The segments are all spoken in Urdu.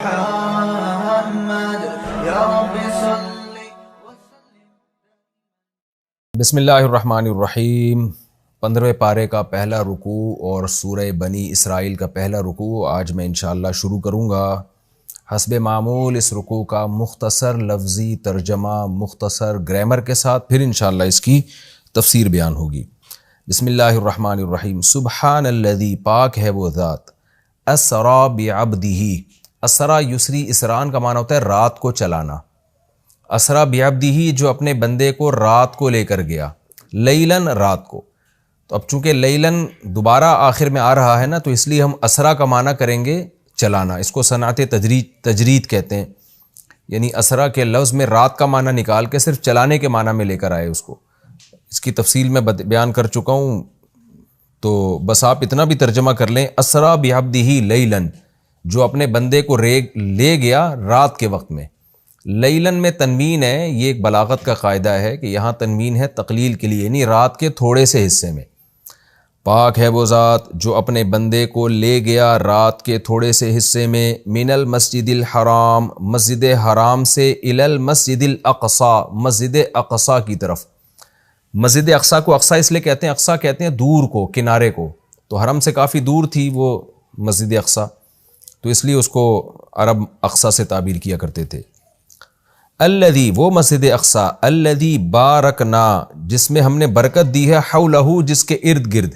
محمد یا رب صلی بسم اللہ الرحمن الرحیم۔ 15ویں پارے کا پہلا رکوع اور سورہ بنی اسرائیل کا پہلا رکوع آج میں انشاءاللہ شروع کروں گا۔ حسب معمول اس رکوع کا مختصر لفظی ترجمہ مختصر گرامر کے ساتھ، پھر انشاءاللہ اس کی تفسیر بیان ہوگی۔ بسم اللہ الرحمن الرحیم۔ سبحان الذی، پاک ہے وہ ذات، اسرا بعبدہ، اسرا یسری اسران کا معنی ہوتا ہے رات کو چلانا، اسرا بعبدہ جو اپنے بندے کو رات کو لے کر گیا، لیلن رات کو۔ تو اب چونکہ لیلن دوبارہ آخر میں آ رہا ہے نا، تو اس لیے ہم اسرا کا معنی کریں گے چلانا۔ اس کو صنعت تجرید کہتے ہیں، یعنی اسرا کے لفظ میں رات کا معنی نکال کے صرف چلانے کے معنی میں لے کر آئے اس کو۔ اس کی تفصیل میں بیان کر چکا ہوں، تو بس آپ اتنا بھی ترجمہ کر لیں، اسرا بعبدہ لیلن، جو اپنے بندے کو لے گیا رات کے وقت میں۔ لیلن میں تنوین ہے، یہ ایک بلاغت کا قاعدہ ہے کہ یہاں تنوین ہے تقلیل کے لیے، یعنی رات کے تھوڑے سے حصے میں۔ پاک ہے وہ ذات جو اپنے بندے کو لے گیا رات کے تھوڑے سے حصے میں، من المسجد الحرام، مسجد حرام سے، الی المسجد الاقصی، مسجد اقصی کی طرف۔ مسجد اقصی کو اقصی اس لیے کہتے ہیں، اقصی کہتے ہیں دور کو، کنارے کو، تو حرم سے کافی دور تھی وہ مسجد اقصی، تو اس لیے اس کو عرب اقصی سے تعبیر کیا کرتے تھے۔ الذی، وہ مسجد اقصی، الذی بارکنا، جس میں ہم نے برکت دی ہے، حولہ، جس کے ارد گرد۔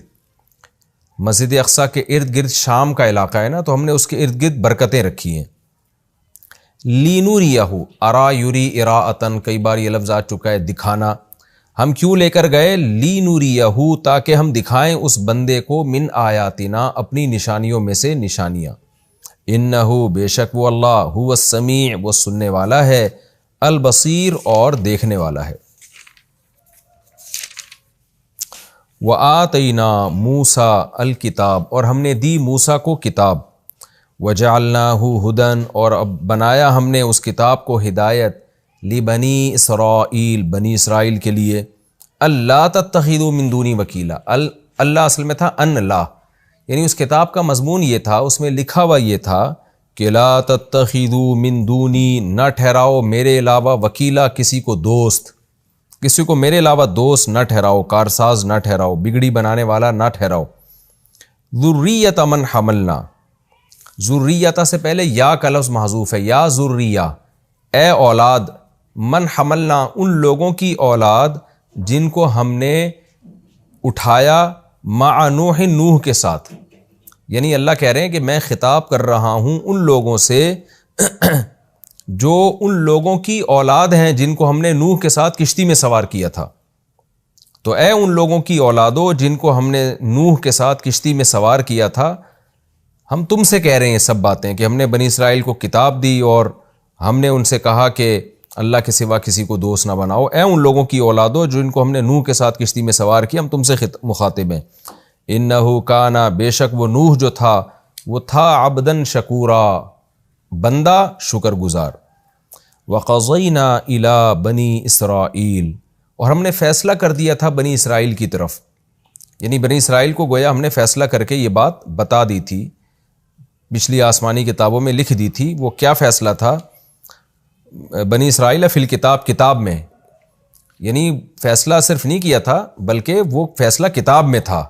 مسجد اقصی کے ارد گرد شام کا علاقہ ہے نا، تو ہم نے اس کے ارد گرد برکتیں رکھی ہیں۔ لینوریہ، ارا یری اراءتن، کئی بار یہ لفظ آ چکا ہے، دکھانا۔ ہم کیوں لے کر گئے؟ لینوریہ، تاکہ ہم دکھائیں اس بندے کو، من آیاتنا، اپنی نشانیوں میں سے نشانیاں۔ انہ، بے شک وہ اللہ، هو السمیع، وہ سننے والا ہے، البصیر، اور دیکھنے والا ہے۔ وَآتَيْنَا مُوسَىٰ الْكِتَابَ، اور ہم نے دی موسیٰ کو کتاب۔ وَجَعَلْنَاهُ هُدًى، اور اب بنایا ہم نے اس کتاب کو ہدایت، لِبَنِي اسرائیل، بنی اسرائیل کے لیے۔ اللہ تتخذوا من دونی وکیلا، اللہ اصل میں تھا ان لا، یعنی اس کتاب کا مضمون یہ تھا، اس میں لکھا ہوا یہ تھا کہ لا تتخذوا من دونی، نہ ٹھہراؤ میرے علاوہ وکیلا، کسی کو دوست، کسی کو میرے علاوہ دوست نہ ٹھہراؤ، کارساز نہ ٹھہراؤ، بگڑی بنانے والا نہ ٹھہراؤ۔ ذریۃ من حملنا، ذریۃ سے پہلے یا کا لفظ محذوف ہے، یا ذریہ، اے اولاد، من حملنا، ان لوگوں کی اولاد جن کو ہم نے اٹھایا، مع نوح، نوح کے ساتھ۔ یعنی اللہ کہہ رہے ہیں کہ میں خطاب کر رہا ہوں ان لوگوں سے جو ان لوگوں کی اولاد ہیں جن کو ہم نے نوح کے ساتھ کشتی میں سوار کیا تھا۔ تو اے ان لوگوں کی اولادوں جن کو ہم نے نوح کے ساتھ کشتی میں سوار کیا تھا، ہم تم سے کہہ رہے ہیں یہ سب باتیں کہ ہم نے بنی اسرائیل کو کتاب دی اور ہم نے ان سے کہا کہ اللہ کے سوا کسی کو دوست نہ بناؤ۔ اے ان لوگوں کی اولادوں جن کو ہم نے نوح کے ساتھ کشتی میں سوار کیا، ہم تم سے مخاطب ہیں۔ انہ کانا، بے شک وہ نوح جو تھا، وہ تھا عبدن شکورا، بندہ شکر گزار۔ وقضینا الی بنی اسرائیل، اور ہم نے فیصلہ کر دیا تھا بنی اسرائیل کی طرف، یعنی بنی اسرائیل کو گویا ہم نے فیصلہ کر کے یہ بات بتا دی تھی، پچھلی آسمانی کتابوں میں لکھ دی تھی۔ وہ کیا فیصلہ تھا؟ بنی اسرائیل فی الکتاب، کتاب میں، یعنی فیصلہ صرف نہیں کیا تھا بلکہ وہ فیصلہ کتاب میں تھا،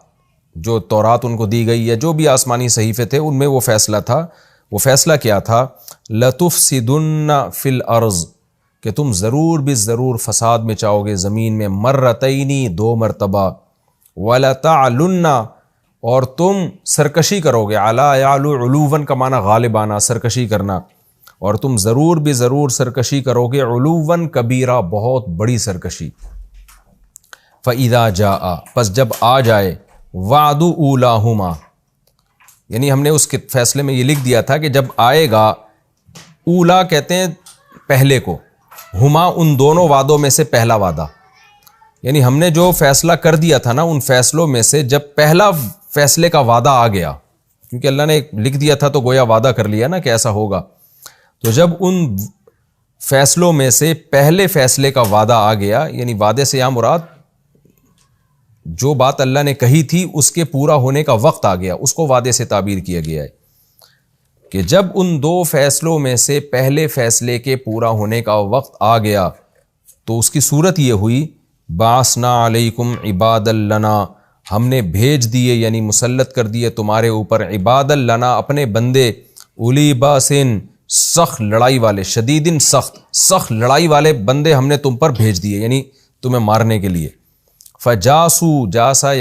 جو تورات ان کو دی گئی یا جو بھی آسمانی صحیفے تھے ان میں وہ فیصلہ تھا۔ وہ فیصلہ کیا تھا؟ لَتُفْسِدُنَّ فِي الْأَرْضِ، کہ تم ضرور بھی ضرور فساد میں چاہو گے زمین میں، مرتینی، 2 مرتبہ، وَلَتَعْلُنَّ، اور تم سرکشی کرو گے، عَلَا يَعْلُو، عُلُوًا کا معنی غالب آنا، سرکشی کرنا، اور تم ضرور بھی ضرور سرکشی کرو گے، عُلُوًا کبیرہ، بہت بڑی سرکشی۔ فَإِذَا جَاءَ، پس جب آ جائے، وعد اولاہما، یعنی ہم نے اس کے فیصلے میں یہ لکھ دیا تھا کہ جب آئے گا، اولا کہتے ہیں پہلے کو، ہما ان دونوں وعدوں میں سے پہلا وعدہ، یعنی ہم نے جو فیصلہ کر دیا تھا نا ان فیصلوں میں سے جب پہلا فیصلے کا وعدہ آ گیا، کیونکہ اللہ نے لکھ دیا تھا تو گویا وعدہ کر لیا نا کہ ایسا ہوگا، تو جب ان فیصلوں میں سے پہلے فیصلے کا وعدہ آ گیا، یعنی وعدے سے یہاں مراد جو بات اللہ نے کہی تھی اس کے پورا ہونے کا وقت آ گیا، اس کو وعدے سے تعبیر کیا گیا ہے۔ کہ جب ان دو فیصلوں میں سے پہلے فیصلے کے پورا ہونے کا وقت آ گیا تو اس کی صورت یہ ہوئی بعثنا علیکم عباد لنا، ہم نے بھیج دیے یعنی مسلط کر دیے تمہارے اوپر عباد لنا اپنے بندے، اولی باسن سخت لڑائی والے، شدیدن سخت لڑائی والے بندے ہم نے تم پر بھیج دیے یعنی تمہیں مارنے کے لیے۔ فجاسو، جاسا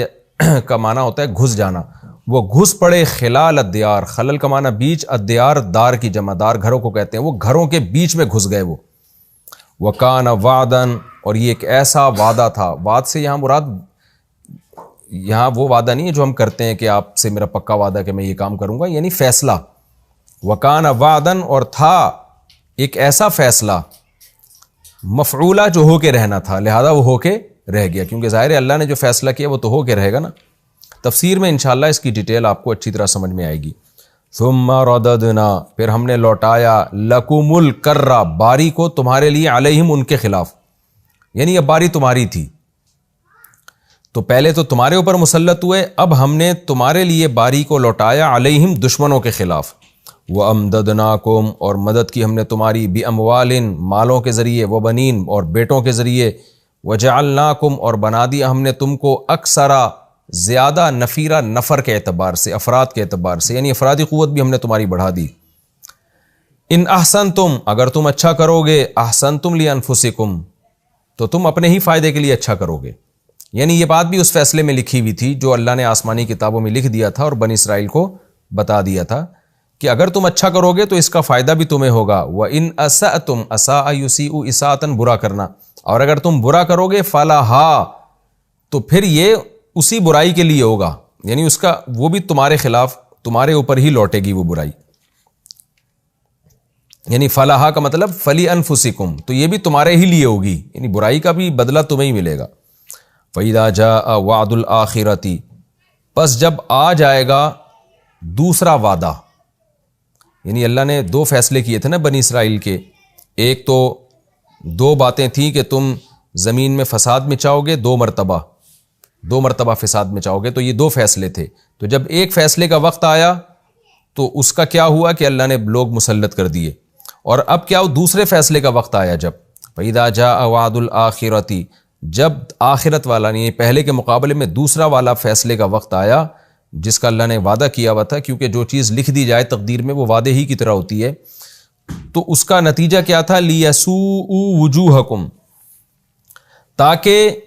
کا معنی ہوتا ہے گھس جانا، وہ گھس پڑے خلال الدیار، خلل کا معنی بیچ، الدیار دار کی جمع، دار گھروں کو کہتے ہیں، وہ گھروں کے بیچ میں گھس گئے وہ۔ وکان وعدن، اور یہ ایک ایسا وعدہ تھا، وعد سے یہاں مراد یہاں وہ وعدہ نہیں ہے جو ہم کرتے ہیں کہ آپ سے میرا پکا وعدہ کہ میں یہ کام کروں گا، یعنی فیصلہ۔ وکان وعدن، اور تھا ایک ایسا فیصلہ، مفعولہ جو ہو کے رہنا تھا، لہذا وہ ہو کے رہ گیا، کیونکہ ظاہر ہے اللہ نے جو فیصلہ کیا وہ تو ہو کے رہے گا نا۔ تفسیر میں انشاءاللہ اس کی ڈیٹیل آپ کو اچھی طرح سمجھ میں آئے گی۔ ثم رددنا، پھر ہم نے لوٹایا، لکم الکرہ، باری کو تمہارے لیے، علیہم ان کے خلاف، یعنی اب باری تمہاری تھی، تو پہلے تو تمہارے اوپر مسلط ہوئے، اب ہم نے تمہارے لیے باری کو لوٹایا، علیہم دشمنوں کے خلاف۔ وَأَمْدَدْنَاكُمْ، اور مدد کی ہم نے تمہاری، بِأَمْوَالٍ مالوں کے ذریعے، وَبَنِينَ اور بیٹوں کے ذریعے، وَجَعَلْنَاكُمْ اور بنا دیا ہم نے تم کو اکثرا، زیادہ، نفیرہ نفر کے اعتبار سے، افراد کے اعتبار سے، یعنی افرادی قوت بھی ہم نے تمہاری بڑھا دی۔ ان احسنتم، اگر تم اچھا کرو گے، احسنتم لانفسکم، تو تم اپنے ہی فائدے کے لیے اچھا کرو گے، یعنی یہ بات بھی اس فیصلے میں لکھی ہوئی تھی جو اللہ نے آسمانی کتابوں میں لکھ دیا تھا اور بنی اسرائیل کو بتا دیا تھا کہ اگر تم اچھا کرو گے تو اس کا فائدہ بھی تمہیں ہوگا۔ وَإِنْ أَسَأْتُمْ أَسَاءَ يُسِيءُ إِسَاءَةً، برا کرنا، اور اگر تم برا کرو گے فَلَهَا، تو پھر یہ اسی برائی کے لیے ہوگا، یعنی اس کا وہ بھی تمہارے خلاف، تمہارے اوپر ہی لوٹے گی وہ برائی، یعنی فَلَهَا کا مطلب فَلِأَنفُسِكُمْ، تو یہ بھی تمہارے ہی لیے ہوگی، یعنی برائی کا بھی بدلہ تمہیں ہی ملے گا۔ فَإِذَا جَاءَ وَعْدُ الْآخِرَةِ، پس جب آ جائے گا دوسرا وعدہ، یعنی اللہ نے دو فیصلے کیے تھے نا بنی اسرائیل کے، ایک تو دو باتیں تھیں کہ تم زمین میں فساد مچاؤ گے، دو مرتبہ فساد مچاؤ گے، تو یہ دو فیصلے تھے، تو جب ایک فیصلے کا وقت آیا تو اس کا کیا ہوا کہ اللہ نے لوگ مسلط کر دیے، اور اب کیا دوسرے فیصلے کا وقت آیا جب فَإِذَا جَاءَ وَعْدُ الْآخِرَةِ، جب آخرت والا نہیں پہلے کے مقابلے میں دوسرا والا فیصلے کا وقت آیا جس کا اللہ نے وعدہ کیا ہوا تھا، کیونکہ جو چیز لکھ دی جائے تقدیر میں وہ وعدے ہی کی طرح ہوتی ہے، تو اس کا نتیجہ کیا تھا؟ لِيَسُوءُ وُجُوهَكُمْ، تاکہ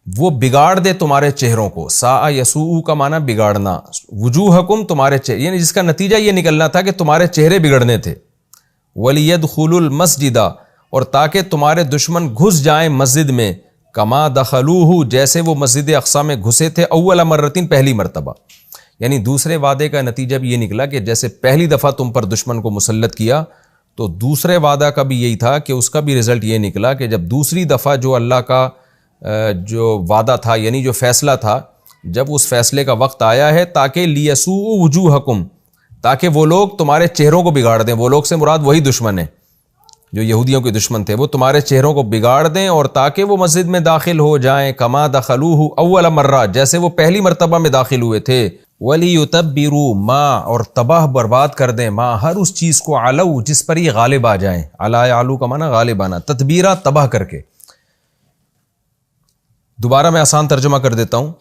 وہ بگاڑ دے تمہارے چہروں کو، ساء یسوء کا معنی بگاڑنا، وجوہکم تمہارے چہرے، یعنی جس کا نتیجہ یہ نکلنا تھا کہ تمہارے چہرے بگڑنے تھے، وَلِيَدْخُلُوا الْمَسْجِدَ، اور تاکہ تمہارے دشمن گھس جائیں مسجد میں، کما دخلوہ، جیسے وہ مسجد اقصی میں گھسے تھے، اول مرتين، پہلی مرتبہ، یعنی دوسرے وعدے کا نتیجہ بھی یہ نکلا کہ جیسے پہلی دفعہ تم پر دشمن کو مسلط کیا تو دوسرے وعدہ کا بھی یہی تھا کہ اس کا بھی رزلٹ یہ نکلا کہ جب دوسری دفعہ جو اللہ کا جو وعدہ تھا یعنی جو فیصلہ تھا، جب اس فیصلے کا وقت آیا ہے تاکہ لیسوء وجوہکم، تاکہ وہ لوگ تمہارے چہروں کو بگاڑ دیں، وہ لوگ سے مراد وہی دشمن ہیں جو یہودیوں کے دشمن تھے، وہ تمہارے چہروں کو بگاڑ دیں اور تاکہ وہ مسجد میں داخل ہو جائیں، کما دخلوہ اول مرہ، جیسے وہ پہلی مرتبہ میں داخل ہوئے تھے، وَلِيُتَبِّرُوا مَا، اور تباہ برباد کر دیں، مَا ہر اس چیز کو، عَلَو جس پر یہ غالب آ جائیں، عَلَا يَعْلُو کا معنی غالب آنا، تدبیرہ تباہ کر کے۔ دوبارہ میں آسان ترجمہ کر دیتا ہوں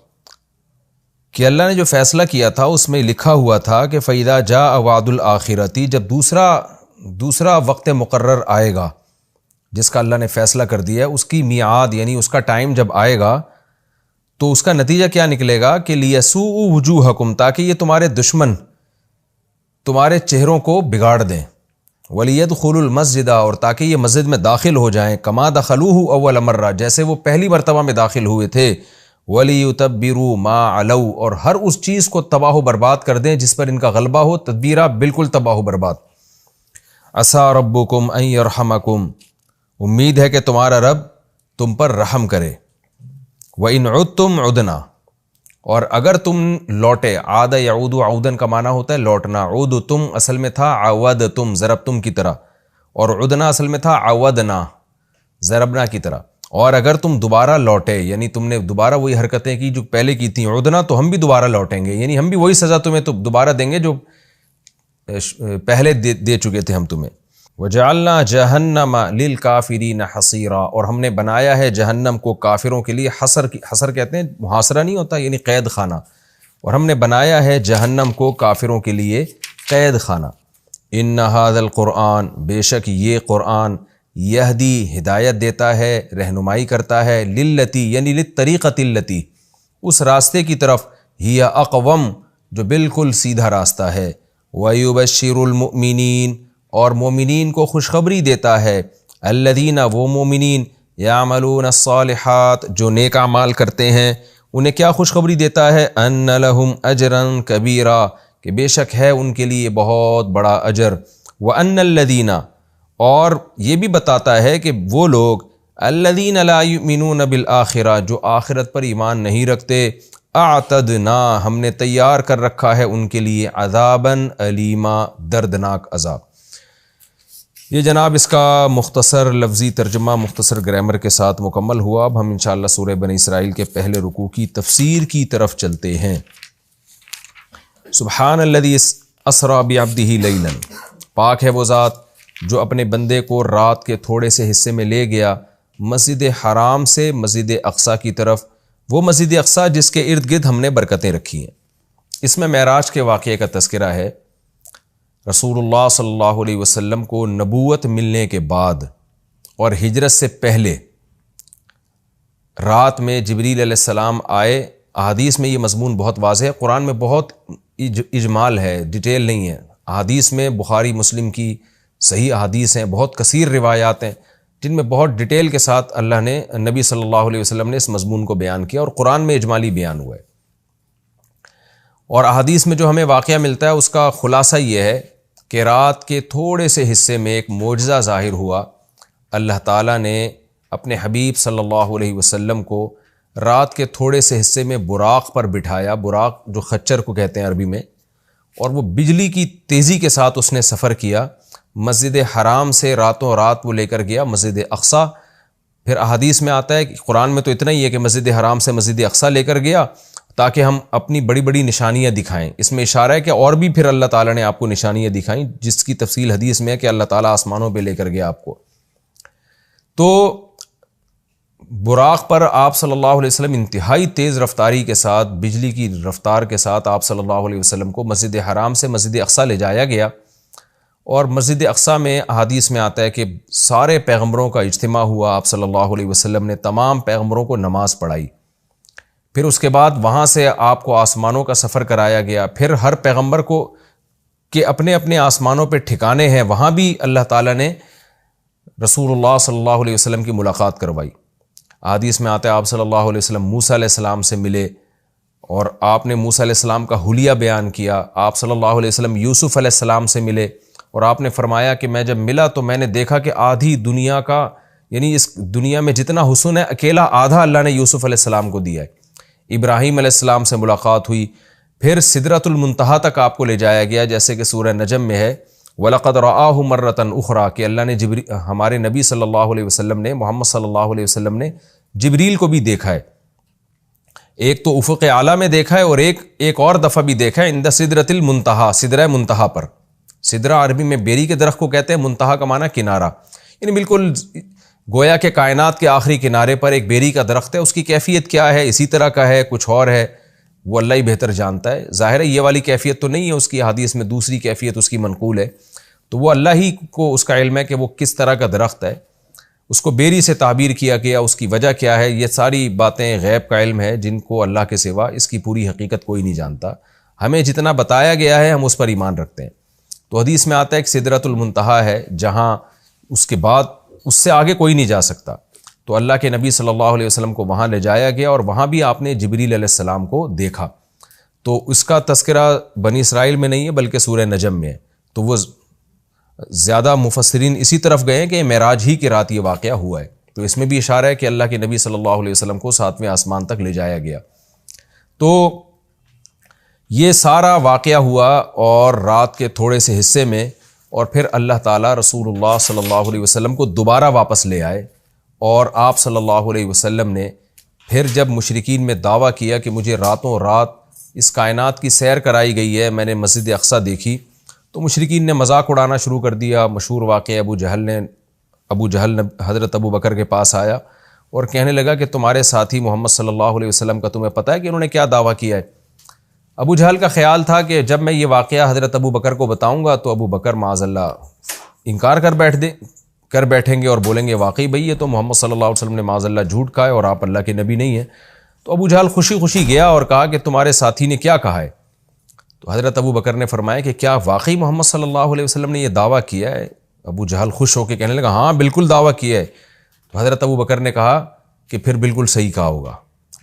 کہ اللہ نے جو فیصلہ کیا تھا اس میں لکھا ہوا تھا کہ فَإِذَا جَاءَ وَعْدُ الْآخِرَةِ، جب دوسرا وقت مقرر آئے گا جس کا اللہ نے فیصلہ کر دیا ہے، اس کی میعاد یعنی اس کا ٹائم جب آئے گا تو اس کا نتیجہ کیا نکلے گا کہ لیسوء وجوہکم، تاکہ یہ تمہارے دشمن تمہارے چہروں کو بگاڑ دیں، وَلِيَدْخُلُوا الْمَسْجِدَ، اور تاکہ یہ مسجد میں داخل ہو جائیں، کما دخلوہ اول مرہ، جیسے وہ پہلی مرتبہ میں داخل ہوئے تھے، وَلِيُتَبِّرُوا مَا عَلَوْا، اور ہر اس چیز کو تباہ و برباد کر دیں جس پر ان کا غلبہ ہو، تدبیرہ بالکل تباہ و برباد۔ عَسَىٰ رَبُّكُمْ أَن يَرْحَمَكُمْ، امید ہے کہ تمہارا رب تم پر رحم کرے، وَإِنْ عُدْتُمْ عُدْنَا، اور اگر تم لوٹے، عاد یعود عودن کا معنی ہوتا ہے لوٹنا، عودتم اصل میں تھا عودتم ضربتم کی طرح، اور عدنا اصل میں تھا عودنا ضربنا کی طرح، اور اگر تم دوبارہ لوٹے یعنی تم نے دوبارہ وہی حرکتیں کی جو پہلے کی تھیں، عدنا، تو ہم بھی دوبارہ لوٹیں گے، یعنی ہم بھی وہی سزا تمہیں تو دوبارہ دیں گے جو پہلے دے چکے تھے ہم تمہیں۔ وجعلنا جہنم للکافرین حصیرا، اور ہم نے بنایا ہے جہنم کو کافروں کے لیے حصر کہتے ہیں محاصرہ نہیں ہوتا، یعنی قید خانہ، اور ہم نے بنایا ہے جہنم کو کافروں کے لیے قید خانہ۔ ان ھذا القرآن، بے شک یہ قرآن، یہدی ہدایت دیتا ہے، رہنمائی کرتا ہے، للتی یعنی للطریقۃ التی، اس راستے کی طرف، ہی اقوم جو بالکل سیدھا راستہ ہے، ویبشر المؤمنین، اور مومنین کو خوشخبری دیتا ہے، الذین وہ مومنین، یعملون الصالحات جو نیک اعمال کرتے ہیں، انہیں کیا خوشخبری دیتا ہے، ان لہم اجرا کبیرا، کہ بے شک ہے ان کے لیے بہت بڑا اجر، وان الذین، اور یہ بھی بتاتا ہے کہ وہ لوگ الذین لا یؤمنون بالآخرہ جو آخرت پر ایمان نہیں رکھتے، اعتدنا ہم نے تیار کر رکھا ہے ان کے لیے عذابا علیما دردناک عذاب۔ یہ جناب اس کا مختصر لفظی ترجمہ مختصر گرامر کے ساتھ مکمل ہوا۔ اب ہم انشاءاللہ سورہ بنی اسرائیل کے پہلے رکوع کی تفسیر کی طرف چلتے ہیں۔ سبحان الذی اسری بعبدہ لیلا، پاک ہے وہ ذات جو اپنے بندے کو رات کے تھوڑے سے حصے میں لے گیا مسجد حرام سے مسجد اقصیٰ کی طرف، وہ مسجد اقصیٰ جس کے ارد گرد ہم نے برکتیں رکھی ہیں۔ اس میں معراج کے واقعے کا تذکرہ ہے۔ رسول اللہ صلی اللہ علیہ وسلم کو نبوت ملنے کے بعد اور ہجرت سے پہلے رات میں جبریل علیہ السلام آئے۔ احادیث میں یہ مضمون بہت واضح ہے، قرآن میں بہت اجمال ہے، ڈیٹیل نہیں ہے۔ احادیث میں بخاری مسلم کی صحیح احادیث ہیں، بہت کثیر روایات ہیں جن میں بہت ڈیٹیل کے ساتھ اللہ نے، نبی صلی اللہ علیہ وسلم نے اس مضمون کو بیان کیا، اور قرآن میں اجمالی بیان ہوا ہے۔ اور احادیث میں جو ہمیں واقعہ ملتا ہے اس کا خلاصہ یہ ہے کہ رات کے تھوڑے سے حصے میں ایک معجزہ ظاہر ہوا۔ اللہ تعالیٰ نے اپنے حبیب صلی اللہ علیہ وسلم کو رات کے تھوڑے سے حصے میں براق پر بٹھایا، براق جو خچر کو کہتے ہیں عربی میں، اور وہ بجلی کی تیزی کے ساتھ اس نے سفر کیا۔ مسجد حرام سے راتوں رات وہ لے کر گیا مسجد اقصیٰ۔ پھر احادیث میں آتا ہے کہ قرآن میں تو اتنا ہی ہے کہ مسجد حرام سے مسجد اقصیٰ لے کر گیا تاکہ ہم اپنی بڑی بڑی نشانیاں دکھائیں۔ اس میں اشارہ ہے کہ اور بھی پھر اللہ تعالیٰ نے آپ کو نشانیاں دکھائیں، جس کی تفصیل حدیث میں ہے کہ اللہ تعالیٰ آسمانوں پہ لے کر گیا آپ کو۔ تو براق پر آپ صلی اللہ علیہ وسلم انتہائی تیز رفتاری کے ساتھ، بجلی کی رفتار کے ساتھ آپ صلی اللہ علیہ وسلم کو مسجد حرام سے مسجد اقصیٰ لے جایا گیا۔ اور مسجد اقصیٰ میں احادیث میں آتا ہے کہ سارے پیغمبروں کا اجتماع ہوا، آپ صلی اللہ علیہ وسلم نے تمام پیغمبروں کو نماز پڑھائی۔ پھر اس کے بعد وہاں سے آپ کو آسمانوں کا سفر کرایا گیا۔ پھر ہر پیغمبر کو کہ اپنے اپنے آسمانوں پہ ٹھکانے ہیں، وہاں بھی اللہ تعالیٰ نے رسول اللہ صلی اللہ علیہ وسلم کی ملاقات کروائی۔ احادیث میں آتا ہے آپ صلی اللہ علیہ وسلم موسیٰ علیہ السلام سے ملے، اور آپ نے موسیٰ علیہ السلام کا حلیہ بیان کیا۔ آپ صلی اللہ علیہ وسلم یوسف علیہ السلام سے ملے، اور آپ نے فرمایا کہ میں جب ملا تو میں نے دیکھا کہ آدھی دنیا کا، یعنی اس دنیا میں جتنا حسن ہے اکیلا آدھا اللہ نے یوسف علیہ السلام کو دیا ہے۔ ابراہیم علیہ السلام سے ملاقات ہوئی، پھر سدرۃ المنتہا تک آپ کو لے جایا گیا، جیسے کہ سورہ نجم میں ہے وَلَقَدْ رَآهُ مَرَّةً أُخْرَىٰ کہ اللہ نے ہمارے نبی صلی اللہ علیہ وسلم نے، محمد صلی اللہ علیہ وسلم نے جبریل کو بھی دیکھا ہے۔ ایک تو افق اعلیٰ میں دیکھا ہے، اور ایک اور دفعہ بھی دیکھا ہے عند سدرۃ المنتہا، سدرہ منتہا پر۔ سدرہ عربی میں بیری کے درخت کو کہتے ہیں، منتہا کا معنی کنارہ، یعنی بالکل گویا کہ کائنات کے آخری کنارے پر ایک بیری کا درخت ہے۔ اس کی کیفیت کیا ہے، اسی طرح کا ہے، کچھ اور ہے، وہ اللہ ہی بہتر جانتا ہے۔ ظاہر ہے یہ والی کیفیت تو نہیں ہے اس کی، حدیث میں دوسری کیفیت اس کی منقول ہے، تو وہ اللہ ہی کو اس کا علم ہے کہ وہ کس طرح کا درخت ہے۔ اس کو بیری سے تعبیر کیا گیا، اس کی وجہ کیا ہے، یہ ساری باتیں غیب کا علم ہے جن کو اللہ کے سوا اس کی پوری حقیقت کوئی نہیں جانتا۔ ہمیں جتنا بتایا گیا ہے ہم اس پر ایمان رکھتے ہیں۔ تو حدیث میں آتا ہے کہ سدرۃ المنتہا ہے جہاں اس کے بعد اس سے آگے کوئی نہیں جا سکتا۔ تو اللہ کے نبی صلی اللہ علیہ وسلم کو وہاں لے جایا گیا، اور وہاں بھی آپ نے جبریل علیہ السلام کو دیکھا۔ تو اس کا تذکرہ بنی اسرائیل میں نہیں ہے بلکہ سورہ نجم میں ہے۔ تو وہ زیادہ مفسرین اسی طرف گئے ہیں کہ معراج ہی کی رات یہ واقعہ ہوا ہے۔ تو اس میں بھی اشارہ ہے کہ اللہ کے نبی صلی اللہ علیہ وسلم کو 7ویں آسمان تک لے جایا گیا۔ تو یہ سارا واقعہ ہوا اور رات کے تھوڑے سے حصے میں، اور پھر اللہ تعالیٰ رسول اللہ صلی اللہ علیہ وسلم کو دوبارہ واپس لے آئے، اور آپ صلی اللہ علیہ وسلم نے پھر جب مشرکین میں دعویٰ کیا کہ مجھے راتوں رات اس کائنات کی سیر کرائی گئی ہے، میں نے مسجد اقصیٰ دیکھی، تو مشرکین نے مذاق اڑانا شروع کر دیا. مشہور واقعہ ابو جہل حضرت ابو بکر کے پاس آیا اور کہنے لگا کہ تمہارے ساتھی محمد صلی اللہ علیہ وسلم کا تمہیں پتہ ہے کہ انہوں نے کیا دعویٰ کیا ہے؟ ابو جہل کا خیال تھا کہ جب میں یہ واقعہ حضرت ابو بکر کو بتاؤں گا تو ابو بکر معاذ اللہ انکار کر بیٹھیں گے اور بولیں گے واقعی بھئی یہ تو محمد صلی اللہ علیہ وسلم نے معاذ اللہ جھوٹ کہا ہے اور آپ اللہ کے نبی نہیں ہیں. تو ابو جہل خوشی خوشی گیا اور کہا کہ تمہارے ساتھی نے کیا کہا ہے؟ تو حضرت ابو بکر نے فرمایا کہ کیا واقعی محمد صلی اللہ علیہ وسلم نے یہ دعویٰ کیا ہے؟ ابو جہل خوش ہو کے کہنے لگا ہاں بالکل دعویٰ کیا ہے. تو حضرت ابو بکر نے کہا کہ پھر بالکل صحیح کہا ہوگا،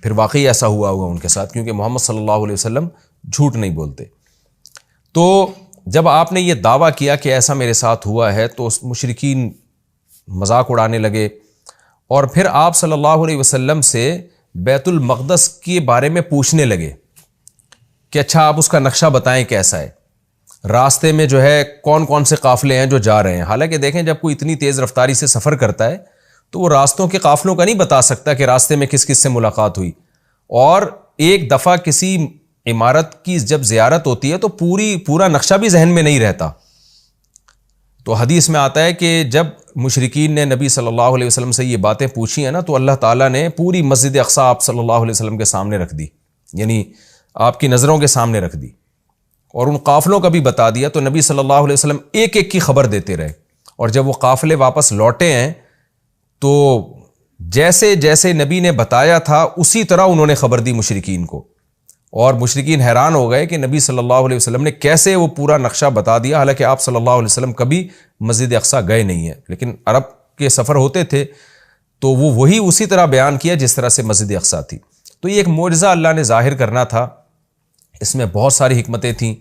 پھر واقعی ایسا ہوا ہوگا ان کے ساتھ، کیونکہ محمد صلی اللہ علیہ وسلم جھوٹ نہیں بولتے. تو جب آپ نے یہ دعویٰ کیا کہ ایسا میرے ساتھ ہوا ہے تو مشرکین مذاق اڑانے لگے اور پھر آپ صلی اللہ علیہ وسلم سے بیت المقدس کے بارے میں پوچھنے لگے کہ اچھا آپ اس کا نقشہ بتائیں کیسا ہے، راستے میں جو ہے کون کون سے قافلے ہیں جو جا رہے ہیں. حالانکہ دیکھیں جب کوئی اتنی تیز رفتاری سے سفر کرتا ہے تو وہ راستوں کے قافلوں کا نہیں بتا سکتا کہ راستے میں کس کس سے ملاقات ہوئی. اور ایک دفعہ کسی عمارت کی جب زیارت ہوتی ہے تو پورا نقشہ بھی ذہن میں نہیں رہتا. تو حدیث میں آتا ہے کہ جب مشرکین نے نبی صلی اللہ علیہ وسلم سے یہ باتیں پوچھی ہیں نا تو اللہ تعالیٰ نے پوری مسجد اقصیٰ آپ صلی اللہ علیہ وسلم کے سامنے رکھ دی، یعنی آپ کی نظروں کے سامنے رکھ دی اور ان قافلوں کا بھی بتا دیا. تو نبی صلی اللہ علیہ وسلم ایک ایک کی خبر دیتے رہے اور جب وہ قافلے واپس لوٹے ہیں تو جیسے جیسے نبی نے بتایا تھا اسی طرح انہوں نے خبر دی مشرکین کو. اور مشرکین حیران ہو گئے کہ نبی صلی اللہ علیہ وسلم نے کیسے وہ پورا نقشہ بتا دیا، حالانکہ آپ صلی اللہ علیہ وسلم کبھی مسجد اقصیٰ گئے نہیں ہیں، لیکن عرب کے سفر ہوتے تھے تو وہ وہی اسی طرح بیان کیا جس طرح سے مسجد اقصیٰ تھی. تو یہ ایک معجزہ اللہ نے ظاہر کرنا تھا. اس میں بہت ساری حکمتیں تھیں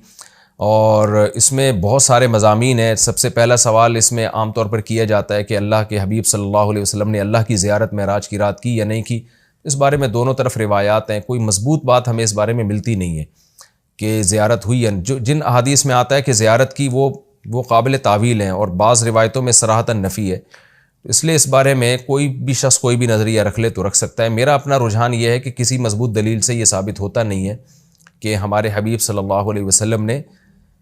اور اس میں بہت سارے مضامین ہیں. سب سے پہلا سوال اس میں عام طور پر کیا جاتا ہے کہ اللہ کے حبیب صلی اللہ علیہ وسلم نے اللہ کی زیارت معراج کی رات کی یا نہیں کی. اس بارے میں دونوں طرف روایات ہیں، کوئی مضبوط بات ہمیں اس بارے میں ملتی نہیں ہے کہ زیارت ہوئی یا جن احادیث میں آتا ہے کہ زیارت کی وہ قابل تعویل ہیں اور بعض روایتوں میں صراحتاً نفی ہے. اس لیے اس بارے میں کوئی بھی شخص کوئی بھی نظریہ رکھ لے تو رکھ سکتا ہے. میرا اپنا رجحان یہ ہے کہ کسی مضبوط دلیل سے یہ ثابت ہوتا نہیں ہے کہ ہمارے حبیب صلی اللہ علیہ وسلم نے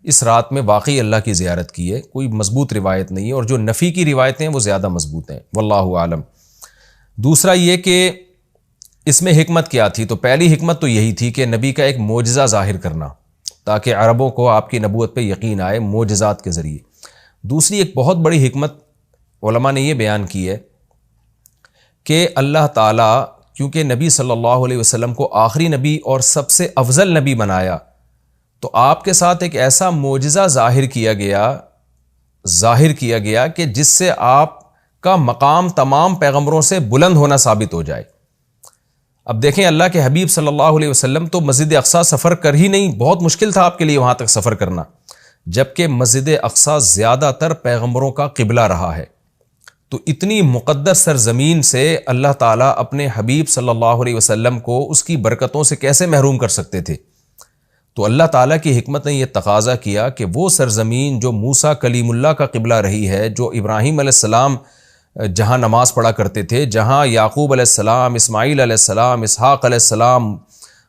اس رات میں واقعی اللہ کی زیارت کی ہے. کوئی مضبوط روایت نہیں ہے اور جو نفی کی روایتیں ہیں وہ زیادہ مضبوط ہیں، واللہ عالم. دوسرا یہ کہ اس میں حکمت کیا تھی؟ تو پہلی حکمت تو یہی تھی کہ نبی کا ایک معجزہ ظاہر کرنا تاکہ عربوں کو آپ کی نبوت پہ یقین آئے معجزات کے ذریعے. دوسری ایک بہت بڑی حکمت علماء نے یہ بیان کی ہے کہ اللہ تعالیٰ کیونکہ نبی صلی اللہ علیہ وسلم کو آخری نبی اور سب سے افضل نبی بنایا تو آپ کے ساتھ ایک ایسا معجزہ ظاہر کیا گیا کہ جس سے آپ کا مقام تمام پیغمبروں سے بلند ہونا ثابت ہو جائے. اب دیکھیں اللہ کے حبیب صلی اللہ علیہ وسلم تو مسجد اقصیٰ سفر کر ہی نہیں، بہت مشکل تھا آپ کے لیے وہاں تک سفر کرنا، جبکہ مسجد اقصیٰ زیادہ تر پیغمبروں کا قبلہ رہا ہے. تو اتنی مقدس سرزمین سے اللہ تعالیٰ اپنے حبیب صلی اللہ علیہ وسلم کو اس کی برکتوں سے کیسے محروم کر سکتے تھے؟ تو اللہ تعالیٰ کی حکمت نے یہ تقاضا کیا کہ وہ سرزمین جو موسیٰ کلیم اللہ کا قبلہ رہی ہے، جو ابراہیم علیہ السلام جہاں نماز پڑھا کرتے تھے، جہاں یعقوب علیہ السلام، اسماعیل علیہ السلام، اسحاق علیہ السلام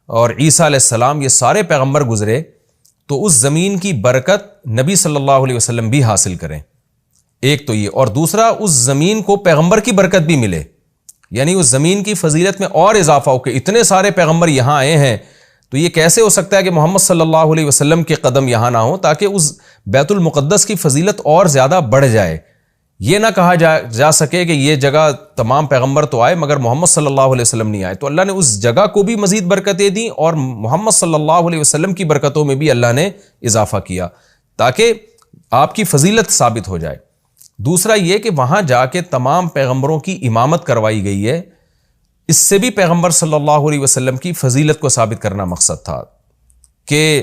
اور عیسیٰ علیہ السلام یہ سارے پیغمبر گزرے، تو اس زمین کی برکت نبی صلی اللہ علیہ وسلم بھی حاصل کریں. ایک تو یہ، اور دوسرا اس زمین کو پیغمبر کی برکت بھی ملے، یعنی اس زمین کی فضیلت میں اور اضافہ ہو کہ اتنے سارے پیغمبر یہاں آئے ہیں تو یہ کیسے ہو سکتا ہے کہ محمد صلی اللہ علیہ وسلم کے قدم یہاں نہ ہوں، تاکہ اس بیت المقدس کی فضیلت اور زیادہ بڑھ جائے. یہ نہ کہا جا سکے کہ یہ جگہ تمام پیغمبر تو آئے مگر محمد صلی اللہ علیہ وسلم نہیں آئے. تو اللہ نے اس جگہ کو بھی مزید برکتیں دیں اور محمد صلی اللہ علیہ وسلم کی برکتوں میں بھی اللہ نے اضافہ کیا تاکہ آپ کی فضیلت ثابت ہو جائے. دوسرا یہ کہ وہاں جا کے تمام پیغمبروں کی امامت کروائی گئی ہے، اس سے بھی پیغمبر صلی اللہ علیہ وسلم کی فضیلت کو ثابت کرنا مقصد تھا کہ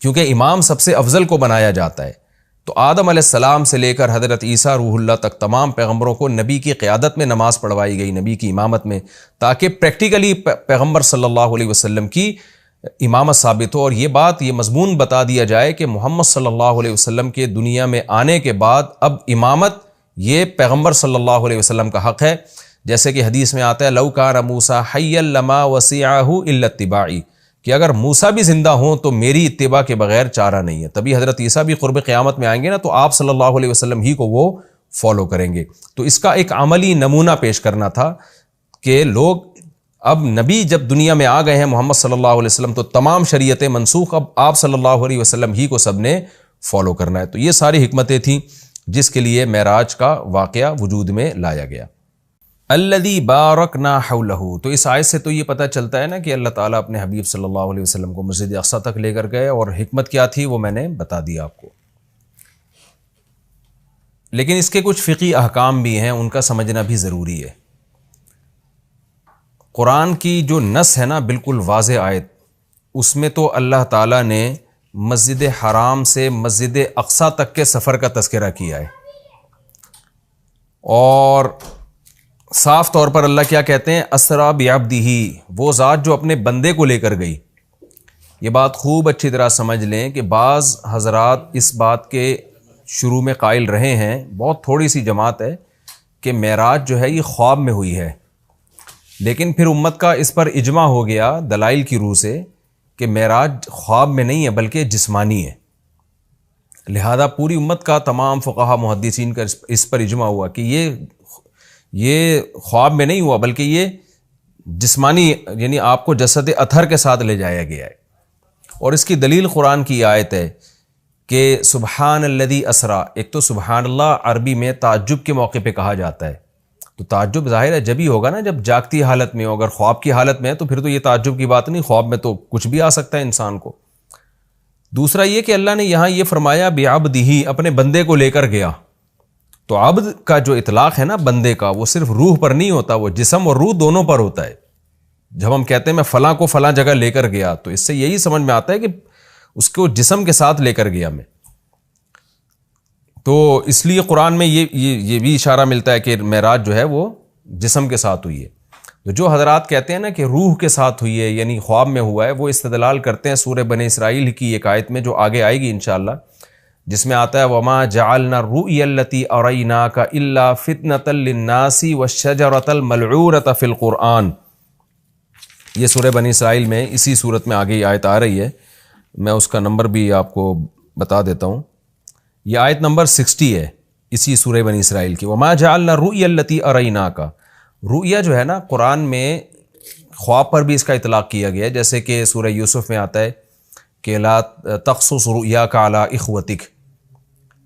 کیونکہ امام سب سے افضل کو بنایا جاتا ہے. تو آدم علیہ السلام سے لے کر حضرت عیسیٰ روح اللہ تک تمام پیغمبروں کو نبی کی قیادت میں نماز پڑھوائی گئی، نبی کی امامت میں، تاکہ پریکٹیکلی پیغمبر صلی اللہ علیہ وسلم کی امامت ثابت ہو. اور یہ بات، یہ مضمون بتا دیا جائے کہ محمد صلی اللہ علیہ وسلم کے دنیا میں آنے کے بعد اب امامت یہ پیغمبر صلی اللہ علیہ وسلم کا حق ہے. جیسے کہ حدیث میں آتا ہے لو کان موسیٰ حیا لما وسعہ الا اتباعی، کہ اگر موسیٰ بھی زندہ ہوں تو میری اتباع کے بغیر چارہ نہیں ہے. تبھی حضرت عیسیٰ بھی قرب قیامت میں آئیں گے نا تو آپ صلی اللہ علیہ وسلم ہی کو وہ فالو کریں گے. تو اس کا ایک عملی نمونہ پیش کرنا تھا کہ لوگ اب نبی جب دنیا میں آ گئے ہیں محمد صلی اللہ علیہ وسلم تو تمام شریعتیں منسوخ، اب آپ صلی اللہ علیہ وسلم ہی کو سب نے فالو کرنا ہے. تو یہ ساری حکمتیں تھیں جس کے لیے معراج کا واقعہ وجود میں لایا گیا. الذی بارکنا حولہ، تو اس آیت سے تو یہ پتہ چلتا ہے نا کہ اللہ تعالیٰ اپنے حبیب صلی اللہ علیہ وسلم کو مسجد اقصیٰ تک لے کر گئے، اور حکمت کیا تھی وہ میں نے بتا دیا آپ کو. لیکن اس کے کچھ فقہی احکام بھی ہیں، ان کا سمجھنا بھی ضروری ہے. قرآن کی جو نص ہے نا بالکل واضح آیت، اس میں تو اللہ تعالیٰ نے مسجد حرام سے مسجد اقصیٰ تک کے سفر کا تذکرہ کیا ہے، اور صاف طور پر اللہ کیا کہتے ہیں، اسریٰ بعبدہ، وہ ذات جو اپنے بندے کو لے کر گئی. یہ بات خوب اچھی طرح سمجھ لیں کہ بعض حضرات اس بات کے شروع میں قائل رہے ہیں، بہت تھوڑی سی جماعت ہے، کہ معراج جو ہے یہ خواب میں ہوئی ہے. لیکن پھر امت کا اس پر اجماع ہو گیا دلائل کی روح سے کہ معراج خواب میں نہیں ہے بلکہ جسمانی ہے. لہذا پوری امت کا تمام فقہا محدثین کا اس پر اجماع ہوا کہ یہ خواب میں نہیں ہوا بلکہ یہ جسمانی، یعنی آپ کو جسد اطہر کے ساتھ لے جایا گیا ہے. اور اس کی دلیل قرآن کی آیت ہے کہ سبحان الذی اسریٰ. ایک تو سبحان اللہ عربی میں تعجب کے موقع پہ کہا جاتا ہے، تو تعجب ظاہر ہے جب ہی ہوگا نا جب جاگتی حالت میں ہو. اگر خواب کی حالت میں ہے تو پھر تو یہ تعجب کی بات نہیں، خواب میں تو کچھ بھی آ سکتا ہے انسان کو. دوسرا یہ کہ اللہ نے یہاں یہ فرمایا بعبدہ، اپنے بندے کو لے کر گیا. تو عبد کا جو اطلاق ہے نا بندے کا، وہ صرف روح پر نہیں ہوتا، وہ جسم اور روح دونوں پر ہوتا ہے. جب ہم کہتے ہیں میں فلاں کو فلاں جگہ لے کر گیا، تو اس سے یہی سمجھ میں آتا ہے کہ اس کو جسم کے ساتھ لے کر گیا میں. تو اس لیے قرآن میں یہ بھی اشارہ ملتا ہے کہ معراج جو ہے وہ جسم کے ساتھ ہوئی ہے. تو جو حضرات کہتے ہیں نا کہ روح کے ساتھ ہوئی ہے یعنی خواب میں ہوا ہے، وہ استدلال کرتے ہیں سورہ بنی اسرائیل کی ایک آیت میں جو آگے آئے گی انشاءاللہ، جس میں آتا ہے وَمَا جَعَلْنَا الرُّؤْيَا الَّتِي أَرَيْنَاكَ إِلَّا فِتْنَةً لِلنَّاسِ وَالشَّجَرَةَ الْمَلْعُونَةَ فِي الْقُرْآنِ. یہ سورہ بنی اسرائیل میں اسی صورت میں آگے آیت آ رہی ہے، میں اس کا نمبر بھی آپ کو بتا دیتا ہوں. یہ آیت نمبر 60 ہے اسی سورہ بنی اسرائیل کی. وَمَا جَعَلْنَا الرُّؤْيَا الَّتِي أَرَيْنَاكَ. رؤیا جو ہے نا قرآن میں خواب پر بھی اس کا اطلاق کیا گیا ہے، جیسے کہ سورہ یوسف میں آتا ہے کہ لا تقصص رؤیاک علی اخوتک.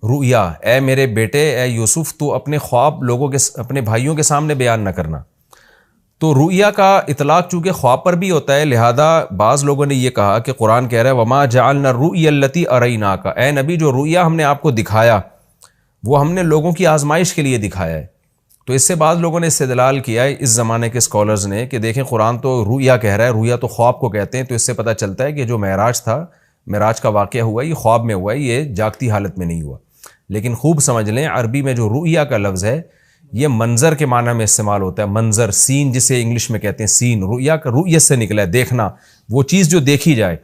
رؤیا، اے میرے بیٹے اے یوسف تو اپنے خواب لوگوں کے اپنے بھائیوں کے سامنے بیان نہ کرنا. تو رؤیا کا اطلاق چونکہ خواب پر بھی ہوتا ہے، لہذا بعض لوگوں نے یہ کہا کہ قرآن کہہ رہا ہے وما جعلنا الرؤیا التي اریناک، اے نبی جو رؤیا ہم نے آپ کو دکھایا وہ ہم نے لوگوں کی آزمائش کے لیے دکھایا ہے. تو اس سے بعض لوگوں نے استدلال کیا ہے اس زمانے کے اسکالرز نے کہ دیکھیں قرآن تو رؤیا کہہ رہا ہے، رؤیا تو خواب کو کہتے ہیں، تو اس سے پتہ چلتا ہے کہ جو معراج تھا، معراج کا واقعہ ہوا ہے یہ خواب میں ہوا ہے، یہ جاگتی حالت میں نہیں ہوا. لیکن خوب سمجھ لیں عربی میں جو رؤیا کا لفظ ہے یہ منظر کے معنی میں استعمال ہوتا ہے. منظر، سین جسے انگلش میں کہتے ہیں سین، رؤیا کا رؤیت سے نکلا ہے دیکھنا، وہ چیز جو دیکھی جائے.